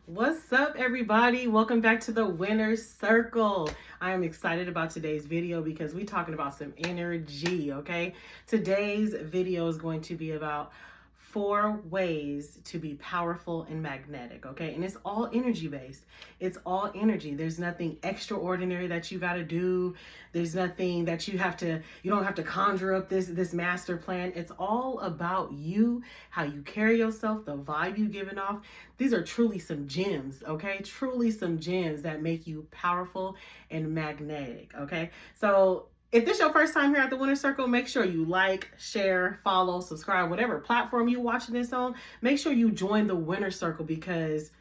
What's up, everybody? Welcome back to the Winner's Circle. I am excited about today's video because we're talking about some energy, okay? Today's video is going to be about 4 ways to be powerful and magnetic, okay? And it's all energy based. It's all energy. There's nothing extraordinary that you got to do. There's nothing that you don't have to conjure up this master plan. It's all about you, how you carry yourself, the vibe you giving off. These are truly some gems, okay? Truly some gems that make you powerful and magnetic, okay? So if this is your first time here at the Winner Circle, make sure you like, share, follow, subscribe, whatever platform you're watching this on. Make sure you join the Winner Circle because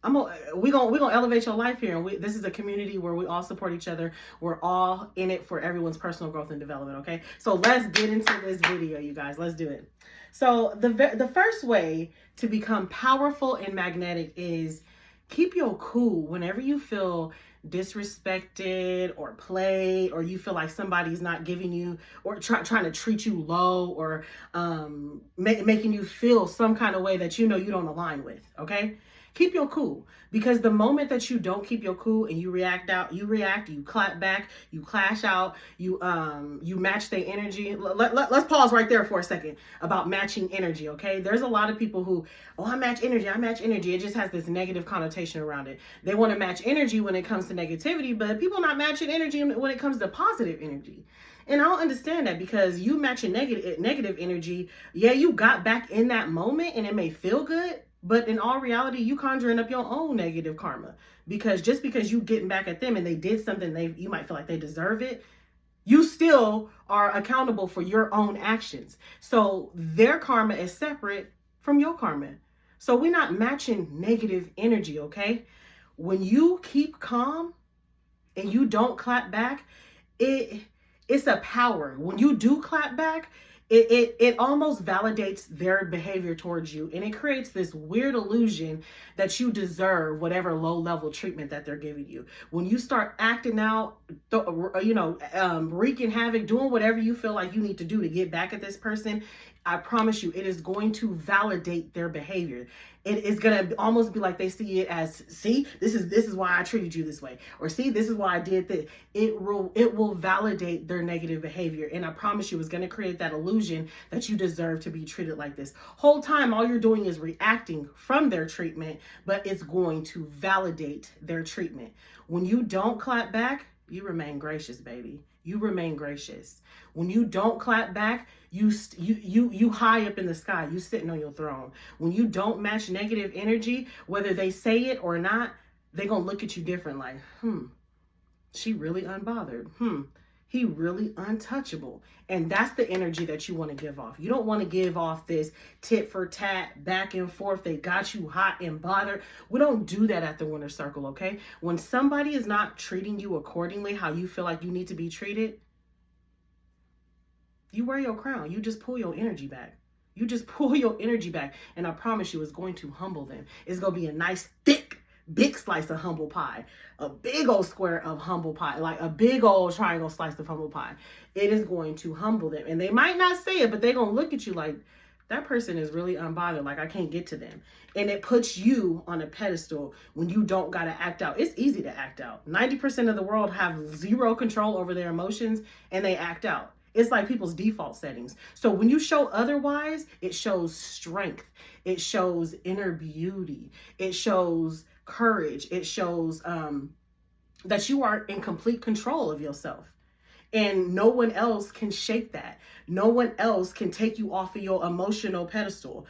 we're gonna elevate your life here. And this is a community where we all support each other. We're all in it for everyone's personal growth and development, okay? So let's get into this video, you guys. Let's do it. So the first way to become powerful and magnetic is keep your cool whenever you feel disrespected or played, or you feel like somebody's not giving you or trying to treat you low, or making you feel some kind of way that you know you don't align with, okay? Keep your cool, because the moment that you don't keep your cool and you react, you clap back, you clash out, you match their energy. Let's pause right there for a second about matching energy, okay? There's a lot of people who, I match energy. It just has this negative connotation around it. They want to match energy when it comes to negativity, but people not matching energy when it comes to positive energy. And I don't understand that, because you matching negative energy, yeah, you got back in that moment and it may feel good, but in all reality, you conjuring up your own negative karma, because just because you getting back at them and they did something you might feel like they deserve it, you still are accountable for your own actions. So their karma is separate from your karma. So we're not matching negative energy, okay? When you keep calm and you don't clap back, it's a power. When you do clap back, it almost validates their behavior towards you, and it creates this weird illusion that you deserve whatever low level treatment that they're giving you. When you start acting out, wreaking havoc, doing whatever you feel like you need to do to get back at this person, I promise you, it is going to validate their behavior. It is going to almost be like they see it as, see, this is why I treated you this way, or see, this is why I did this. It will validate their negative behavior, and I promise you, it's going to create that illusion that you deserve to be treated like this. Whole time, all you're doing is reacting from their treatment, but it's going to validate their treatment. When you don't clap back, you remain gracious, baby. You remain gracious. When you don't clap back, you high up in the sky. You sitting on your throne. When you don't match negative energy, whether they say it or not, they gonna look at you different, like, she really unbothered. He really untouchable. And that's the energy that you want to give off. You don't want to give off this tit for tat, back and forth. They got you hot and bothered. We don't do that at the Winner Circle, okay? When somebody is not treating you accordingly, how you feel like you need to be treated, you wear your crown. You just pull your energy back. You just pull your energy back. And I promise you, it's going to humble them. It's going to be a nice, thick, big slice of humble pie, a big old square of humble pie, like a big old triangle slice of humble pie. It is going to humble them. And they might not say it, but they're going to look at you like, that person is really unbothered. Like, I can't get to them. And it puts you on a pedestal when you don't got to act out. It's easy to act out. 90% of the world have zero control over their emotions, and they act out. It's like people's default settings. So when you show otherwise, it shows strength. It shows inner beauty. It shows courage. It shows that you are in complete control of yourself. And no one else can shake that. No one else can take you off of your emotional pedestal.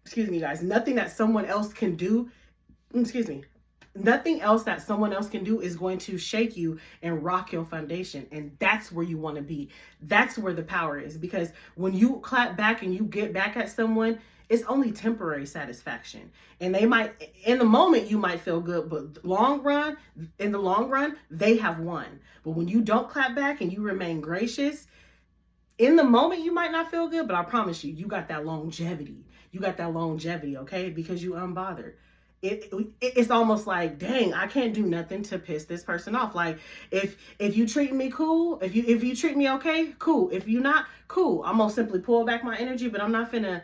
Excuse me, guys. Nothing that someone else can do, nothing else that someone else can do is going to shake you and rock your foundation. And that's where you want to be. That's where the power is. Because when you clap back and you get back at someone, it's only temporary satisfaction. And they might, in the moment, you might feel good, but in the long run, they have won. But when you don't clap back and you remain gracious, in the moment, you might not feel good, but I promise you, you got that longevity. You got that longevity, okay? Because you unbothered. It's almost like, dang, I can't do nothing to piss this person off. Like, if you treat me cool, if you treat me okay, cool. If you not, cool. I'm gonna simply pull back my energy, but I'm not finna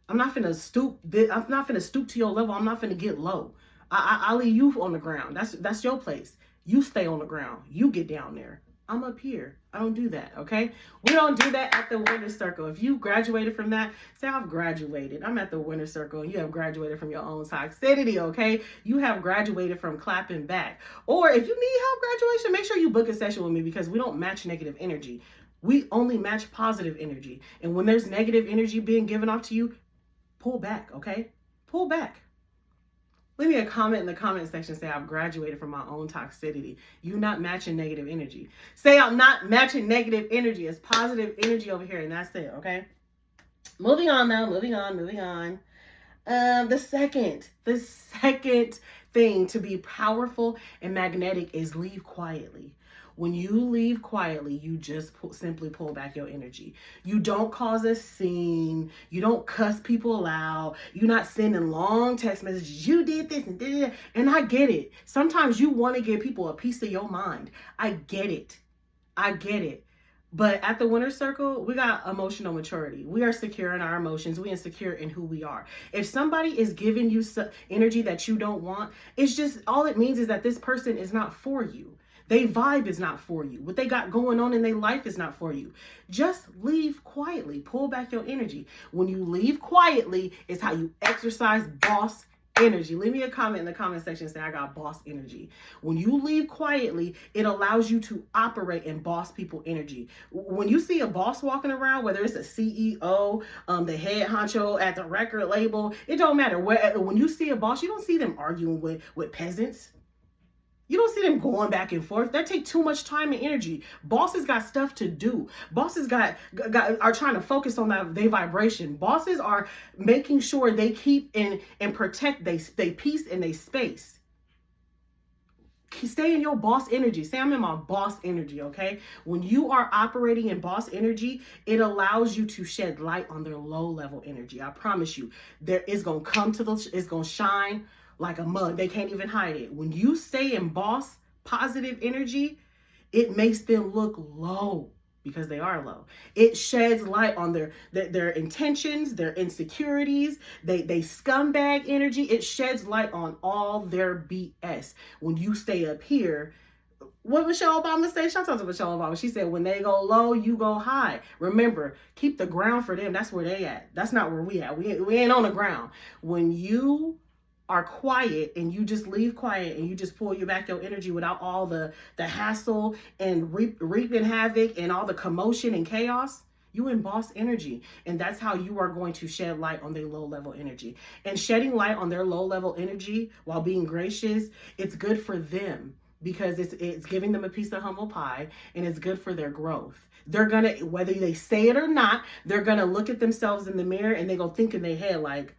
I'm not finna stoop. I'm not finna stoop to your level. I'm not finna get low. I'll leave you on the ground. That's your place. You stay on the ground. You get down there. I'm up here. I don't do that, okay? We don't do that at the winner's circle. If you graduated from that, say, I've graduated. I'm at the winner's circle, and you have graduated from your own toxicity, okay? You have graduated from clapping back. Or if you need help graduation, make sure you book a session with me, because we don't match negative energy. We only match positive energy. And when there's negative energy being given off to you, pull back, okay? Pull back. Leave me a comment in the comment section. Say, I've graduated from my own toxicity. You're not matching negative energy. Say, I'm not matching negative energy. It's positive energy over here, and that's it, okay? Moving on now, moving on. The second thing to be powerful and magnetic is leave quietly. When you leave quietly, you just simply pull back your energy. You don't cause a scene. You don't cuss people out. You're not sending long text messages. You did this and did that. And I get it. Sometimes you want to give people a piece of your mind. I get it. But at the winner's circle, we got emotional maturity. We are secure in our emotions. We are secure in who we are. If somebody is giving you energy that you don't want, it's just, all it means is that this person is not for you. They vibe is not for you. What they got going on in their life is not for you. Just leave quietly. Pull back your energy. When you leave quietly, is how you exercise boss energy. Leave me a comment in the comment section saying I got boss energy. When you leave quietly, it allows you to operate in boss people energy. When you see a boss walking around, whether it's a CEO, the head honcho at the record label, it don't matter. When you see a boss, you don't see them arguing with peasants. You don't see them going back and forth. That take too much time and energy. Bosses got stuff to do. Bosses are trying to focus on their vibration. Bosses are making sure they keep and protect they peace and they space. Stay in your boss energy. Say, I'm in my boss energy, okay? When you are operating in boss energy, it allows you to shed light on their low level energy. I promise you, it's going to shine like a mug. They can't even hide it. When you stay in boss positive energy, it makes them look low because they are low. It sheds light on their intentions, their insecurities, they scumbag energy. It sheds light on all their BS. When you stay up here, what Michelle Obama say? Shout out to Michelle Obama. She said, when they go low, you go high. Remember, keep the ground for them. That's where they at. That's not where we at. We ain't on the ground. When you are quiet and you just leave quiet and you just pull you back your energy without all the hassle and reaping havoc and all the commotion and chaos, you in boss energy. And that's how you are going to shed light on their low level energy. And shedding light on their low level energy while being gracious, it's good for them because it's giving them a piece of humble pie, and it's good for their growth. They're gonna, whether they say it or not, they're gonna look at themselves in the mirror and they go think in their head like,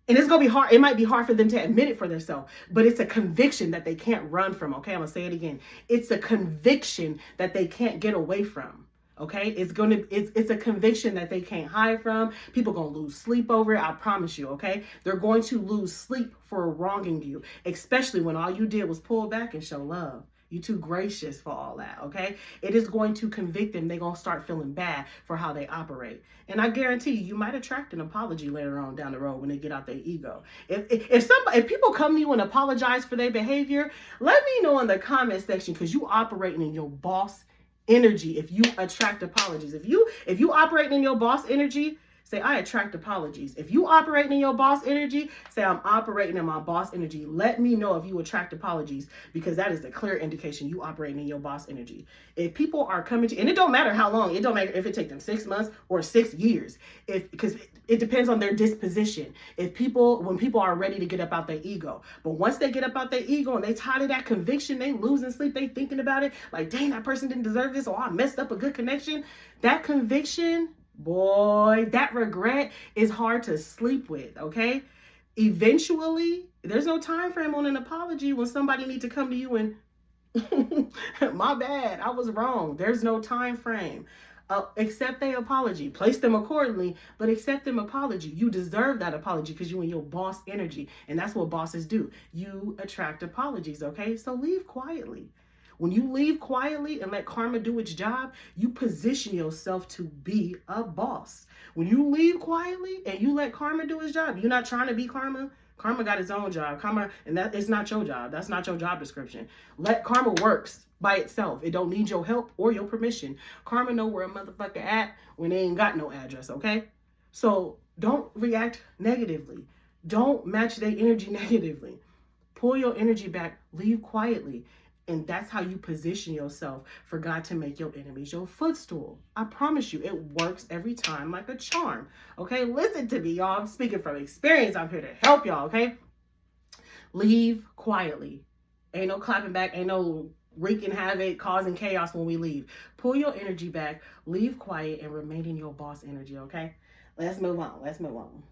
and it's going to be hard. It might be hard for them to admit it for themselves, but it's a conviction that they can't run from. Okay. I'm going to say it again. It's a conviction that they can't get away from. Okay. It's a conviction that they can't hide from. People going to lose sleep over it. I promise you. Okay. They're going to lose sleep for wronging you, especially when all you did was pull back and show love. You're too gracious for all that, okay? It is going to convict them. They're going to start feeling bad for how they operate. And I guarantee you might attract an apology later on down the road when they get out their ego. If people come to you and apologize for their behavior, let me know in the comment section, because you operating in your boss energy if you attract apologies. If you operating in your boss energy, say, I attract apologies. If you operating in your boss energy, say, I'm operating in my boss energy. Let me know if you attract apologies, because that is a clear indication you operating in your boss energy. If people are coming to, and it don't matter how long, it don't matter if it takes them 6 months or 6 years, because it depends on their disposition. When people are ready to get up out their ego. But once they get up out their ego and they tired of that conviction, they losing sleep, they thinking about it, like, dang, that person didn't deserve this, or I messed up a good connection. That conviction, boy, that regret is hard to sleep with, okay? Eventually, there's no time frame on an apology when somebody needs to come to you and, my bad, I was wrong. There's no time frame. Accept their apology. Place them accordingly, but accept them apology. You deserve that apology because you're in your boss energy, and that's what bosses do. You attract apologies, okay? So leave quietly. When you leave quietly and let karma do its job, you position yourself to be a boss. When you leave quietly and you let karma do its job, you're not trying to be karma. Karma got its own job. Karma, and that it's not your job. That's not your job description. Let karma works by itself. It don't need your help or your permission. Karma know where a motherfucker at when they ain't got no address, okay? So don't react negatively. Don't match their energy negatively. Pull your energy back, leave quietly. And that's how you position yourself for God to make your enemies your footstool. I promise you, it works every time like a charm. Okay, listen to me, y'all. I'm speaking from experience. I'm here to help y'all, okay? Leave quietly. Ain't no clapping back. Ain't no wreaking havoc, causing chaos when we leave. Pull your energy back, leave quiet, and remain in your boss energy, okay? Let's move on. Let's move on.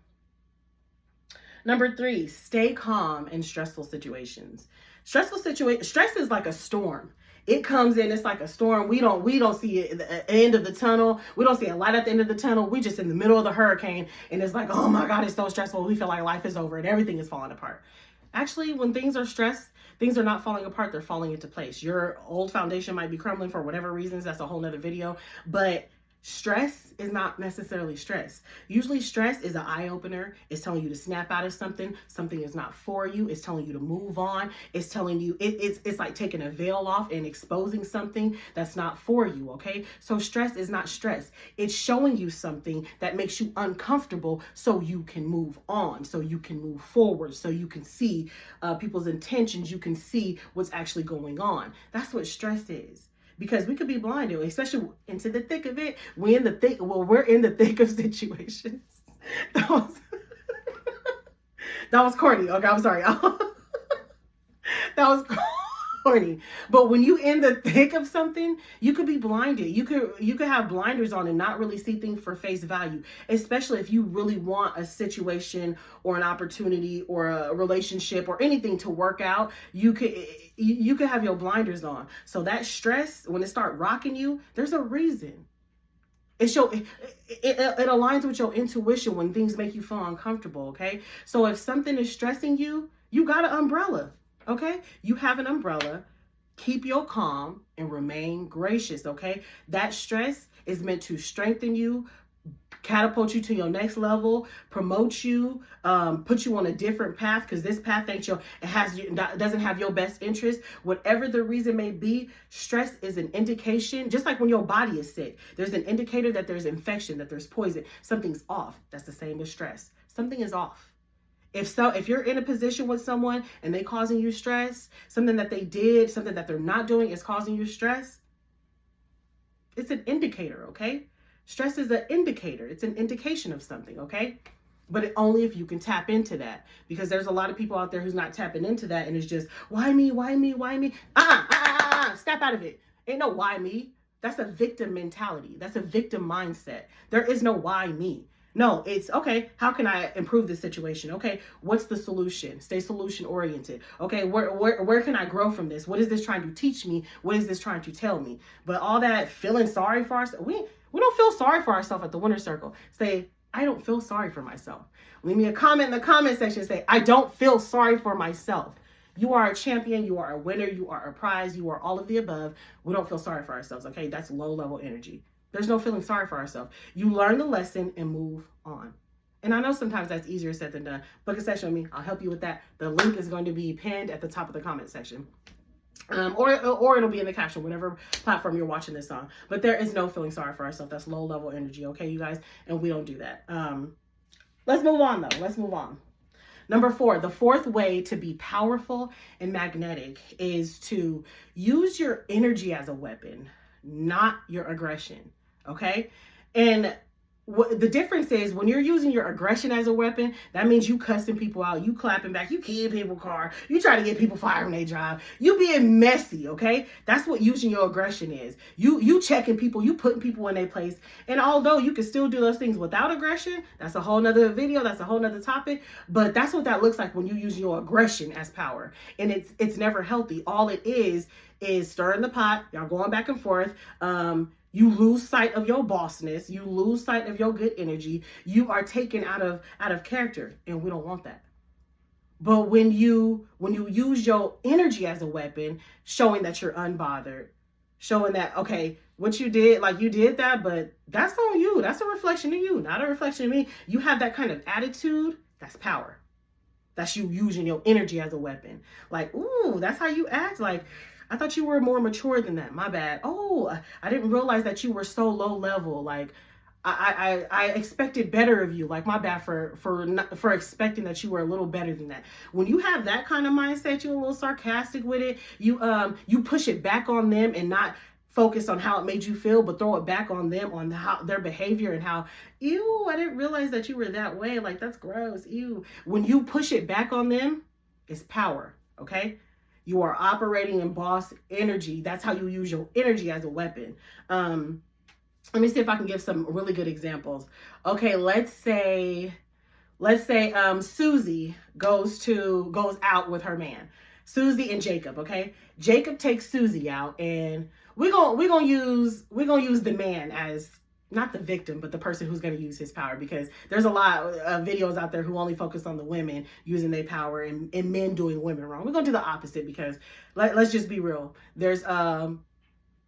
Number 3, stay calm in stressful situations. Stress is like a storm. It comes in, it's like a storm. We don't see it at the end of the tunnel. We don't see a light at the end of the tunnel. We just in the middle of the hurricane, and it's like, oh my God, it's so stressful. We feel like life is over and everything is falling apart. Actually, when things are stressed, things are not falling apart. They're falling into place. Your old foundation might be crumbling for whatever reasons. That's a whole nother video. But stress is not necessarily stress. Usually stress is an eye-opener. It's telling you to snap out of something. Something is not for you. It's telling you to move on. It's telling you, it's like taking a veil off and exposing something that's not for you, okay? So stress is not stress. It's showing you something that makes you uncomfortable so you can move on, so you can move forward, so you can see people's intentions. You can see what's actually going on. That's what stress is. Because we could be blinded, especially into the thick of it. We're in the thick of situations. That was corny. Okay, I'm sorry. That was corny. But when you in the thick of something, you could be blinded. You could have blinders on and not really see things for face value, especially if you really want a situation or an opportunity or a relationship or anything to work out. You could have your blinders on. So that stress, when it start rocking you, there's a reason. It aligns with your intuition when things make you feel uncomfortable, okay? So if something is stressing you, you got an umbrella, okay? You have an umbrella. Keep your calm and remain gracious, okay? That stress is meant to strengthen you, catapult you to your next level, promote you, put you on a different path, because this path doesn't have your best interest. Whatever the reason may be, stress is an indication, just like when your body is sick, there's an indicator that there's infection, that there's poison, something's off. That's the same as stress. Something is off. If you're in a position with someone and they causing you stress, something that they did, something that they're not doing is causing you stress, it's an indicator, okay? Stress is an indicator. It's an indication of something, okay? But only if you can tap into that. Because there's a lot of people out there who's not tapping into that, and it's just, why me, why me, why me? Snap out of it. Ain't no why me. That's a victim mentality. That's a victim mindset. There is no why me. No, it's, okay, how can I improve this situation? Okay, what's the solution? Stay solution oriented. Okay, where can I grow from this? What is this trying to teach me? What is this trying to tell me? But all that feeling sorry for ourselves, we don't feel sorry for ourselves at the winner circle. Say, I don't feel sorry for myself. Leave me a comment in the comment section. Say, I don't feel sorry for myself. You are a champion. You are a winner. You are a prize. You are all of the above. We don't feel sorry for ourselves. Okay, that's low level energy. There's no feeling sorry for ourselves. You learn the lesson and move on. And I know sometimes that's easier said than done. Book a session with me. I'll help you with that. The link is going to be pinned at the top of the comment section. Or it'll be in the caption, whatever platform you're watching this on. But there is no feeling sorry for ourselves. That's low level energy, okay, you guys? And we don't do that. Let's move on, though. Let's move on. Number 4, the fourth way to be powerful and magnetic is to use your energy as a weapon, not your aggression, okay? And the difference is when you're using your aggression as a weapon, that means you cussing people out, you clapping back, you keying people car, you try to get people fired from their job, you being messy, okay? That's what using your aggression is. You checking people, you putting people in their place. And although you can still do those things without aggression, that's a whole nother video, that's a whole nother topic, but that's what that looks like when you use your aggression as power. And it's never healthy. All it is stirring the pot, y'all going back and forth. You lose sight of your bossness. You lose sight of your good energy. You are taken out of character, and we don't want that. But when you use your energy as a weapon, showing that you're unbothered, showing that, okay, what you did, like you did that, but that's on you. That's a reflection of you, not a reflection of me. You have that kind of attitude, that's power. That's you using your energy as a weapon. Like, ooh, that's how you act. Like, I thought you were more mature than that. My bad. Oh, I didn't realize that you were so low level. Like, I expected better of you. Like, my bad for expecting that you were a little better than that. When you have that kind of mindset, you're a little sarcastic with it. You push it back on them and not focus on how it made you feel, but throw it back on them, on how their behavior and how, ew, I didn't realize that you were that way. Like, that's gross. Ew. When you push it back on them, it's power. Okay. You are operating in boss energy. That's how you use your energy as a weapon. Let me see if I can give some really good examples. Okay, let's say Susie goes out with her man. Susie and Jacob, okay? Jacob takes Susie out, and we're gonna use the man as not the victim, but the person who's going to use his power, because there's a lot of videos out there who only focus on the women using their power and men doing women wrong. We're going to do the opposite, because let's just be real. There's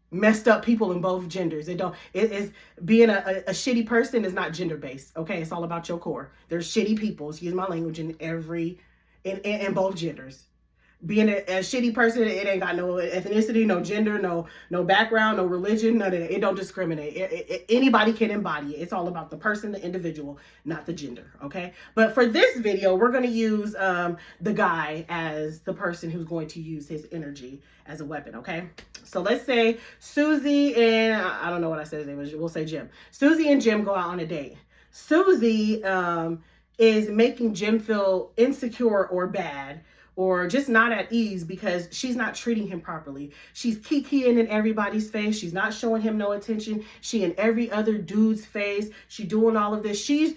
messed up people in both genders. It is being a shitty person is not gender based. Okay, it's all about your core. There's shitty people, excuse my language, in both genders. Being a shitty person, it ain't got no ethnicity, no gender, no background, no religion, none of that. It don't discriminate. Anybody can embody it. It's all about the person, the individual, not the gender. Okay. But for this video, we're going to use the guy as the person who's going to use his energy as a weapon. Okay. So let's say Susie and I don't know what I said his name was. We'll say Jim. Susie and Jim go out on a date. Susie is making Jim feel insecure or bad, or just not at ease, because she's not treating him properly. She's kikiing in everybody's face. She's not showing him no attention. She in every other dude's face. She doing all of this. He's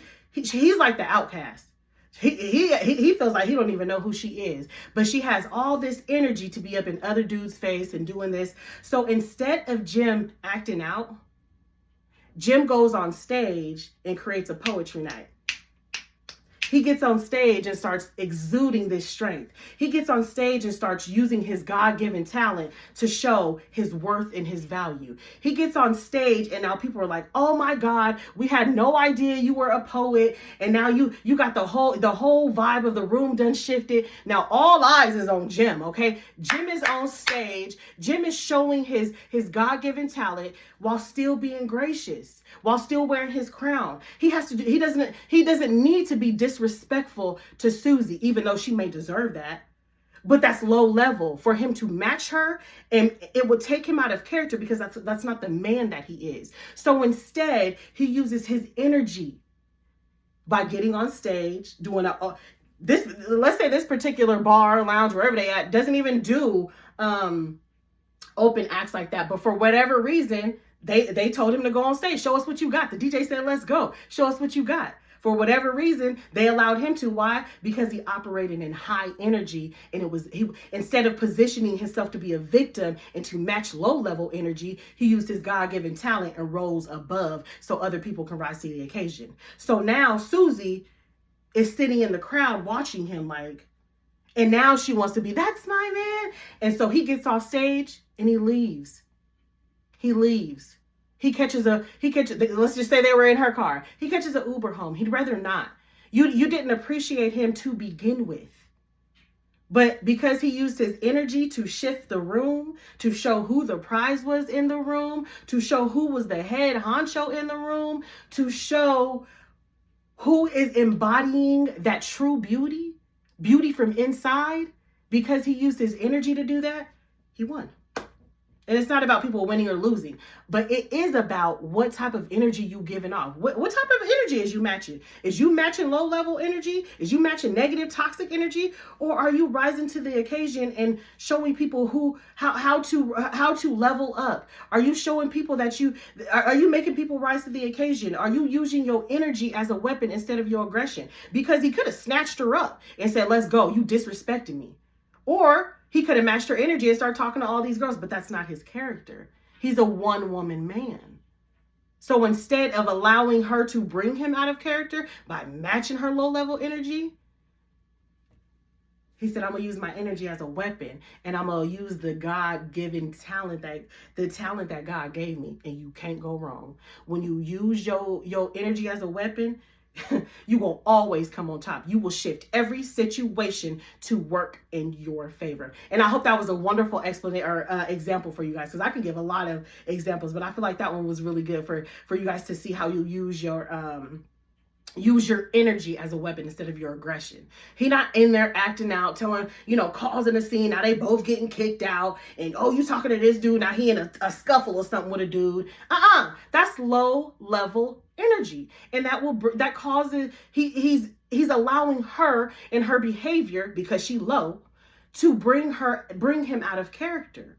like the outcast. He feels like he don't even know who she is, but she has all this energy to be up in other dudes' face and doing this. So instead of Jim acting out, Jim goes on stage and creates a poetry night. He gets on stage and starts exuding this strength. He gets on stage and starts using his God-given talent to show his worth and his value. He gets on stage and now people are like, oh my God, we had no idea you were a poet. And now you got the whole vibe of the room done shifted. Now all eyes is on Jim, okay? Jim is on stage. Jim is showing his God-given talent while still being gracious, while still wearing his crown. He doesn't need to be disrespectful to Susie, even though she may deserve that. But that's low level for him to match her, and it would take him out of character, because that's not the man that he is. So instead, he uses his energy by getting on stage, doing let's say this particular bar, lounge, wherever they at, doesn't even do open acts like that. But for whatever reason, they told him to go on stage. Show us what you got. The DJ said, let's go. Show us what you got. For whatever reason, they allowed him to. Why? Because he operated in high energy, and he instead of positioning himself to be a victim and to match low level energy, he used his God-given talent and rose above so other people can rise to the occasion. So now Susie is sitting in the crowd watching him, like, and now she wants to be, that's my man. And so he gets off stage and he leaves. He catches, let's just say they were in her car. He catches an Uber home. He'd rather not. You didn't appreciate him to begin with. But because he used his energy to shift the room, to show who the prize was in the room, to show who was the head honcho in the room, to show who is embodying that true beauty from inside, because he used his energy to do that, he won. And it's not about people winning or losing, but it is about what type of energy you giving off. What type of energy is you matching? Is you matching low level energy? Is you matching negative, toxic energy? Or are you rising to the occasion and showing people how to level up? Are you showing people that are you making people rise to the occasion? Are you using your energy as a weapon instead of your aggression? Because he could have snatched her up and said, let's go, you disrespecting me. Or he could have matched her energy and started talking to all these girls, but that's not his character. He's a one-woman man. So instead of allowing her to bring him out of character by matching her low-level energy, He said, I'm gonna use my energy as a weapon, and I'm gonna use the God-given talent that God gave me. And you can't go wrong. When you use your energy as a weapon, you will always come on top. You will shift every situation to work in your favor. And I hope that was a wonderful explanation or example for you guys, because I can give a lot of examples, but I feel like that one was really good for you guys to see how you use your energy as a weapon instead of your aggression. He not in there acting out, telling, causing a scene. Now they both getting kicked out, and oh, you talking to this dude, now he in a scuffle or something with a dude. That's low level energy, and that causes he's allowing her in her behavior, because she low, to bring him out of character.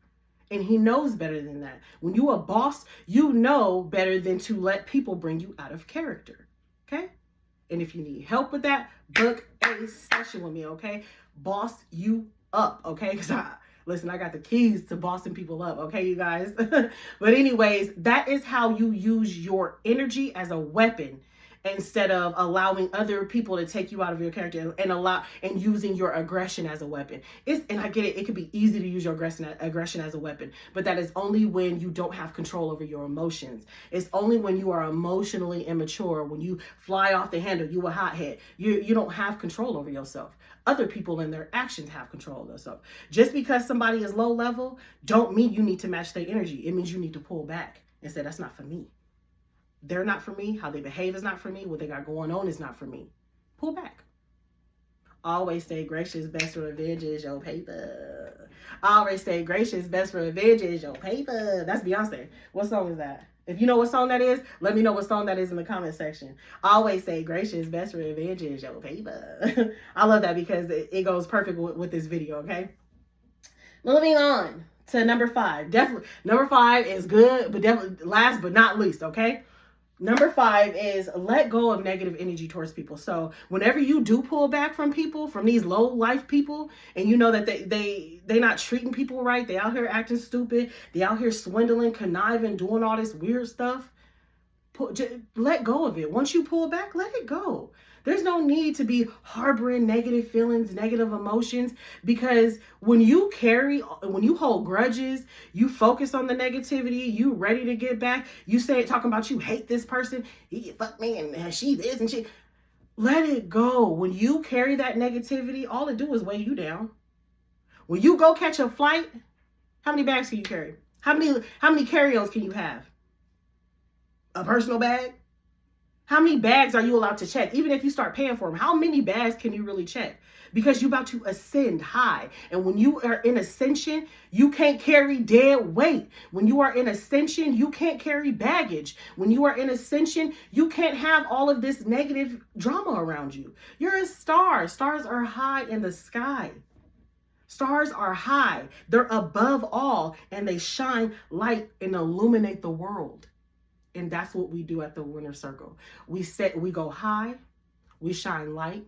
And he knows better than that. When you a boss, you know better than to let people bring you out of character. Okay? And if you need help with that, book a session with me, okay? Boss you up, okay? Because listen, I got the keys to bossing people up, okay, you guys? But anyways, that is how you use your energy as a weapon, instead of allowing other people to take you out of your character and using your aggression as a weapon. And I get it, it could be easy to use your aggression as a weapon, but that is only when you don't have control over your emotions. It's only when you are emotionally immature, when you fly off the handle, you a hothead. You don't have control over yourself. Other people and their actions have control of themselves. Just because somebody is low level, don't mean you need to match their energy. It means you need to pull back and say, that's not for me. They're not for me. How they behave is not for me. What they got going on is not for me. Pull back. Always stay gracious. Best revenge is your paper. Always stay gracious. Best revenge is your paper. That's Beyonce. What song is that? If you know what song that is, let me know what song that is in the comment section. Always stay gracious. Best revenge is your paper. I love that because it goes perfect with this video, okay? Moving on to number 5. Definitely, number 5 is good, but definitely last but not least, okay? Number 5 is let go of negative energy towards people. So whenever you do pull back from people, from these low life people, and you know that they not treating people right, they out here acting stupid, they out here swindling, conniving, doing all this weird stuff, just let go of it. Once you pull back, let it go. There's no need to be harboring negative feelings, negative emotions, because when you hold grudges, you focus on the negativity, you ready to get back, you say, talking about you hate this person, he fuck me and she this and she, let it go. When you carry that negativity, all it do is weigh you down. When you go catch a flight, how many bags can you carry? How many carry-ons can you have? A personal bag? How many bags are you allowed to check? Even if you start paying for them, how many bags can you really check? Because you're about to ascend high. And when you are in ascension, you can't carry dead weight. When you are in ascension, you can't carry baggage. When you are in ascension, you can't have all of this negative drama around you. You're a star. Stars are high in the sky. Stars are high. They're above all, and they shine light and illuminate the world. And that's what we do at the Winner Circle. We go high, we shine light,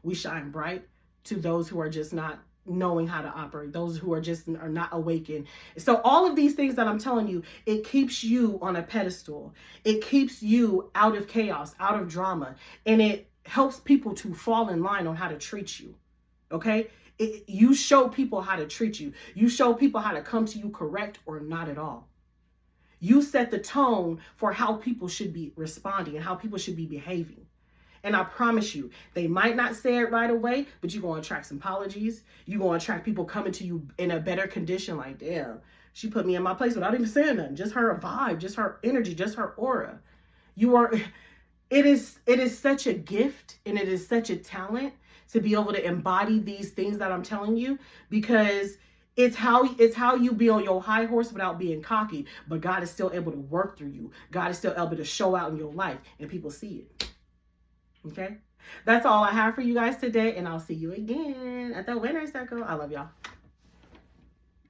we shine bright to those who are just not knowing how to operate, those who are not awakened. So all of these things that I'm telling you, it keeps you on a pedestal. It keeps you out of chaos, out of drama, and it helps people to fall in line on how to treat you. Okay? You show people how to treat you. You show people how to come to you correct or not at all. You set the tone for how people should be responding and how people should be behaving. And I promise you, they might not say it right away, but you're going to attract some apologies. You're going to attract people coming to you in a better condition, like, damn, she put me in my place without even saying nothing. Just her vibe, just her energy, just her aura. It is such a gift, and it is such a talent to be able to embody these things that I'm telling you, because it's how you be on your high horse without being cocky, but God is still able to work through you. God is still able to show out in your life, and people see it. Okay? That's all I have for you guys today, and I'll see you again at the Winner Circle. I love y'all.